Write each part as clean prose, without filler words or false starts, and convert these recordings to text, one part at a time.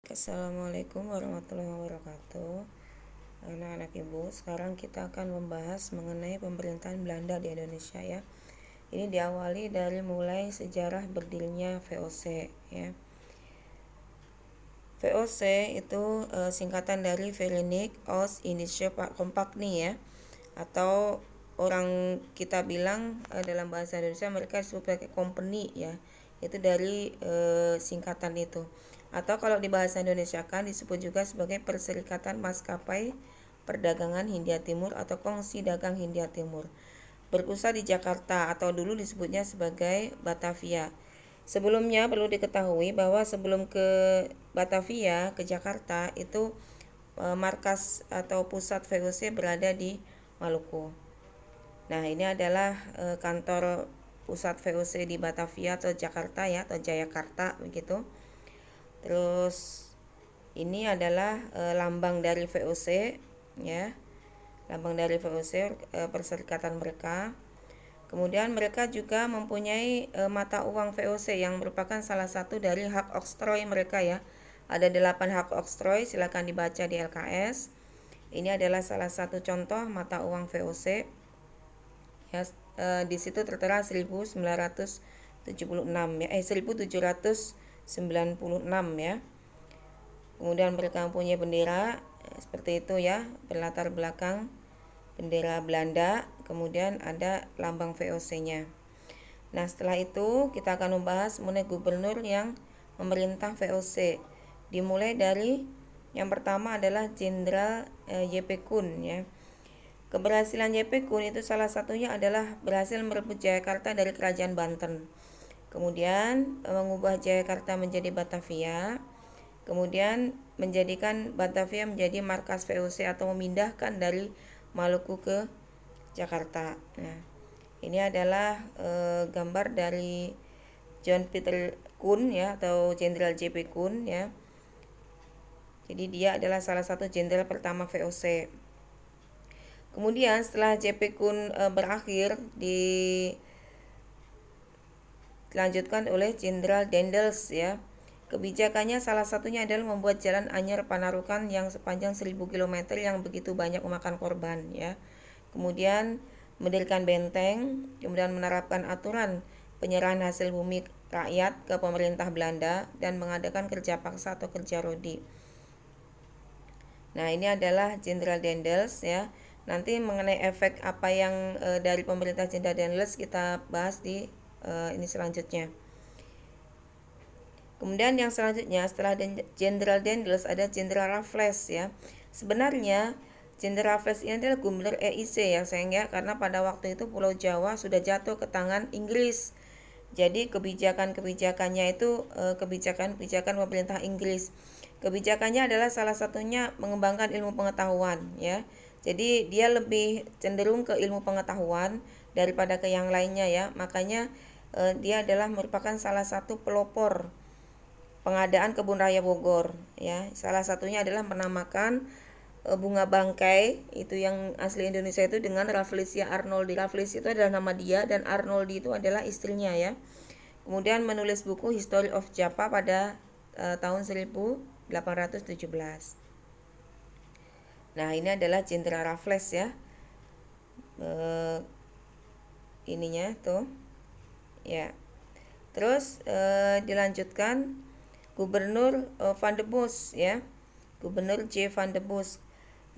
Assalamualaikum warahmatullahi wabarakatuh. Anak-anak ibu, sekarang kita akan membahas mengenai pemerintahan Belanda di Indonesia ya. Ini diawali dari mulai sejarah berdirinya VOC ya. VOC itu singkatan dari Verenigd Oost-Indische Compagnie ya, atau orang kita bilang dalam bahasa Indonesia mereka sebagai company ya. Itu dari singkatan itu. Atau kalau di bahasa Indonesia kan disebut juga sebagai Perserikatan Maskapai Perdagangan Hindia Timur atau Kongsi Dagang Hindia Timur. Berpusat di Jakarta atau dulu disebutnya sebagai Batavia. Sebelumnya perlu diketahui bahwa sebelum ke Batavia, ke Jakarta, itu markas atau pusat VOC berada di Maluku. Nah, ini adalah kantor pusat VOC di Batavia atau Jakarta ya, atau Jayakarta begitu. Terus ini adalah lambang dari VOC ya. Lambang dari VOC perserikatan mereka. Kemudian mereka juga mempunyai mata uang VOC yang merupakan salah satu dari hak oktroy mereka ya. Ada 8 hak oktroy, silakan dibaca di LKS. Ini adalah salah satu contoh mata uang VOC. Ya, di situ tertera 1976 ya, 1796 ya. Kemudian mereka mempunyai bendera seperti itu ya, berlatar belakang bendera Belanda, kemudian ada lambang VOC-nya. Nah, setelah itu kita akan membahas mengenai gubernur yang memerintah VOC. Dimulai dari yang pertama adalah Jenderal Y.P. Kun ya. Keberhasilan Y.P. Kun itu salah satunya adalah berhasil merebut Jayakarta dari Kerajaan Banten. Kemudian mengubah Jayakarta menjadi Batavia. Kemudian menjadikan Batavia menjadi markas VOC atau memindahkan dari Maluku ke Jakarta. Nah, ini adalah gambar dari John Peter Kun ya, atau Jenderal J.P. Kun ya. Jadi dia adalah salah satu jenderal pertama VOC. Kemudian setelah J.P. Kun berakhir, dilanjutkan oleh Jenderal Dendels ya. Kebijakannya salah satunya adalah membuat jalan Anyer Panarukan yang sepanjang 1000 km yang begitu banyak memakan korban ya. Kemudian mendirikan benteng, kemudian menerapkan aturan penyerahan hasil bumi rakyat ke pemerintah Belanda dan mengadakan kerja paksa atau kerja rodi. Nah, ini adalah Jenderal Dendels ya. Nanti mengenai efek apa yang dari pemerintah Jenderal Dendels kita bahas di ini selanjutnya. Kemudian yang selanjutnya setelah Jenderal Dendels ada Jenderal Raffles ya. Sebenarnya Jenderal Raffles ini adalah gubernur EIC ya sayang ya, karena pada waktu itu Pulau Jawa sudah jatuh ke tangan Inggris. Jadi kebijakannya itu kebijakan pemerintah Inggris. Kebijakannya adalah salah satunya mengembangkan ilmu pengetahuan ya. Jadi dia lebih cenderung ke ilmu pengetahuan daripada ke yang lainnya ya. Makanya dia adalah merupakan salah satu pelopor pengadaan kebun raya Bogor ya. Salah satunya adalah menamakan bunga bangkai itu yang asli Indonesia itu dengan Rafflesia Arnoldi. Raffles itu adalah nama dia dan Arnoldi itu adalah istrinya ya. Kemudian menulis buku History of Java pada tahun 1817. Nah, ini adalah Jenderal Raffles ya. Ininya tuh. Ya. Terus dilanjutkan Gubernur Van de Bos ya. Gubernur J. Van de Bos.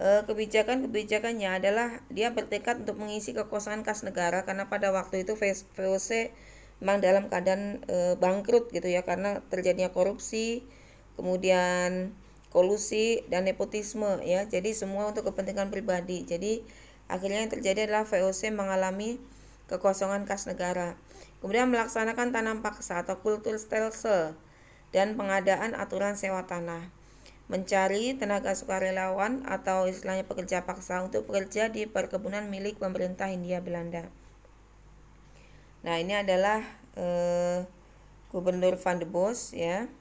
Kebijakannya adalah dia bertekad untuk mengisi kekosongan kas negara karena pada waktu itu VOC memang dalam keadaan bangkrut gitu ya, karena terjadinya korupsi, kemudian kolusi dan nepotisme ya. Jadi semua untuk kepentingan pribadi. Jadi akhirnya yang terjadi adalah VOC mengalami kekosongan kas negara. Kemudian melaksanakan tanam paksa atau kultur stelsel dan pengadaan aturan sewa tanah. Mencari tenaga sukarelawan atau istilahnya pekerja paksa untuk bekerja di perkebunan milik pemerintah Hindia Belanda. Nah, ini adalah Gubernur Van de Bos ya,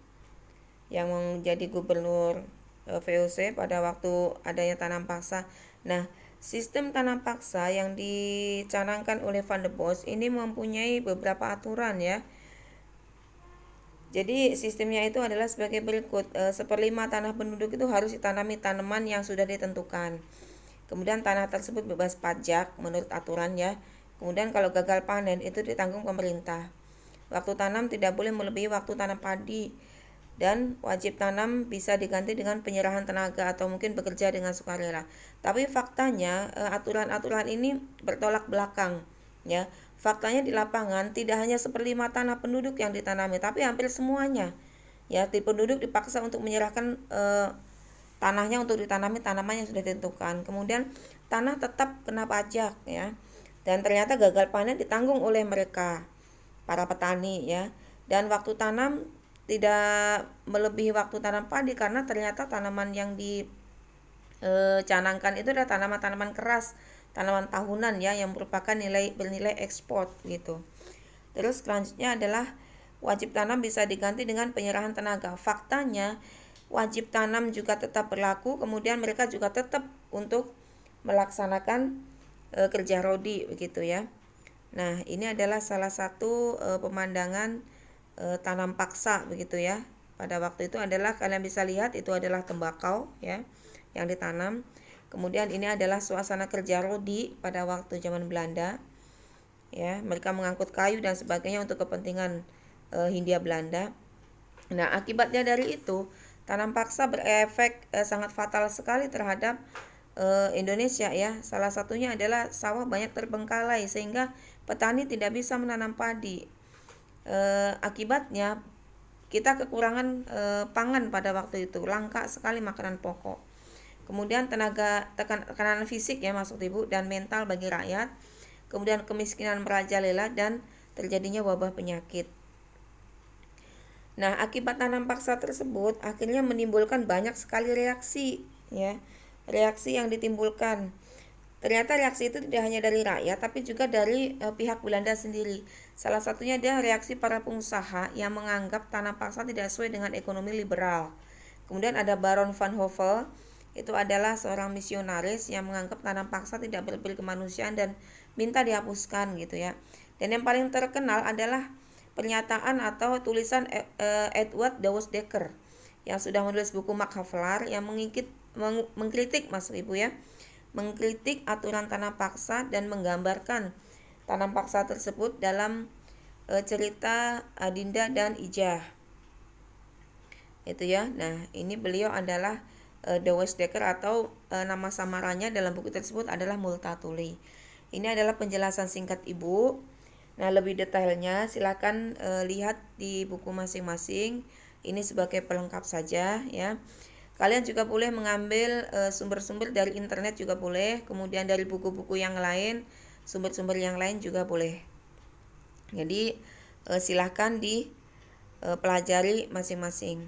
yang menjadi gubernur VOC pada waktu adanya tanam paksa. Nah, sistem tanam paksa yang dicanangkan oleh Van de Bos ini mempunyai beberapa aturan ya. Jadi sistemnya itu adalah sebagai berikut. 1/5 tanah penduduk itu harus ditanami tanaman yang sudah ditentukan. Kemudian tanah tersebut bebas pajak menurut aturan ya. Kemudian kalau gagal panen itu ditanggung pemerintah. Waktu tanam tidak boleh melebihi waktu tanam padi. Dan wajib tanam bisa diganti dengan penyerahan tenaga atau mungkin bekerja dengan sukarela. Tapi faktanya aturan-aturan ini bertolak belakang ya. Faktanya di lapangan tidak hanya 1/5 tanah penduduk yang ditanami, tapi hampir semuanya. Ya, di penduduk dipaksa untuk menyerahkan tanahnya untuk ditanami tanaman yang sudah ditentukan. Kemudian tanah tetap kena pajak ya. Dan ternyata gagal panen ditanggung oleh mereka, para petani ya. Dan waktu tanam tidak melebihi waktu tanam padi karena ternyata tanaman yang dicanangkan itu adalah tanaman-tanaman keras, tanaman tahunan ya yang merupakan bernilai ekspor gitu. Terus selanjutnya adalah wajib tanam bisa diganti dengan penyerahan tenaga. Faktanya wajib tanam juga tetap berlaku, kemudian mereka juga tetap untuk melaksanakan kerja rodi begitu ya. Nah, ini adalah salah satu pemandangan tanam paksa begitu ya. Pada waktu itu adalah kalian bisa lihat itu adalah tembakau ya yang ditanam. Kemudian ini adalah suasana kerja rodi pada waktu zaman Belanda. Ya, mereka mengangkut kayu dan sebagainya untuk kepentingan Hindia Belanda. Nah, akibatnya dari itu, tanam paksa berefek sangat fatal sekali terhadap Indonesia ya. Salah satunya adalah sawah banyak terbengkalai sehingga petani tidak bisa menanam padi. Akibatnya kita kekurangan pangan pada waktu itu, langka sekali makanan pokok. Kemudian tekanan fisik ya maksud Ibu dan mental bagi rakyat. Kemudian kemiskinan merajalela dan terjadinya wabah penyakit. Nah, akibat tanam paksa tersebut akhirnya menimbulkan banyak sekali reaksi ya. Reaksi yang ditimbulkan. Ternyata reaksi itu tidak hanya dari rakyat tapi juga dari pihak Belanda sendiri. Salah satunya adalah reaksi para pengusaha yang menganggap tanam paksa tidak sesuai dengan ekonomi liberal. Kemudian ada Baron van Hove, itu adalah seorang misionaris yang menganggap tanam paksa tidak berkemanusiaan dan minta dihapuskan gitu ya. Dan yang paling terkenal adalah pernyataan atau tulisan Edward de Dekker yang sudah menulis buku Machiavelli yang mengkritik Mas Ibu ya, mengkritik aturan tanam paksa dan menggambarkan tanam paksa tersebut dalam cerita Adinda dan Ijah. Itu ya. Nah, ini beliau adalah de Dekker atau nama samarannya dalam buku tersebut adalah Multatuli. Ini adalah penjelasan singkat Ibu. Nah, lebih detailnya silakan lihat di buku masing-masing. Ini sebagai pelengkap saja ya. Kalian juga boleh mengambil sumber-sumber dari internet juga boleh, kemudian dari buku-buku yang lain, sumber-sumber yang lain juga boleh. Jadi silakan dipelajari masing-masing.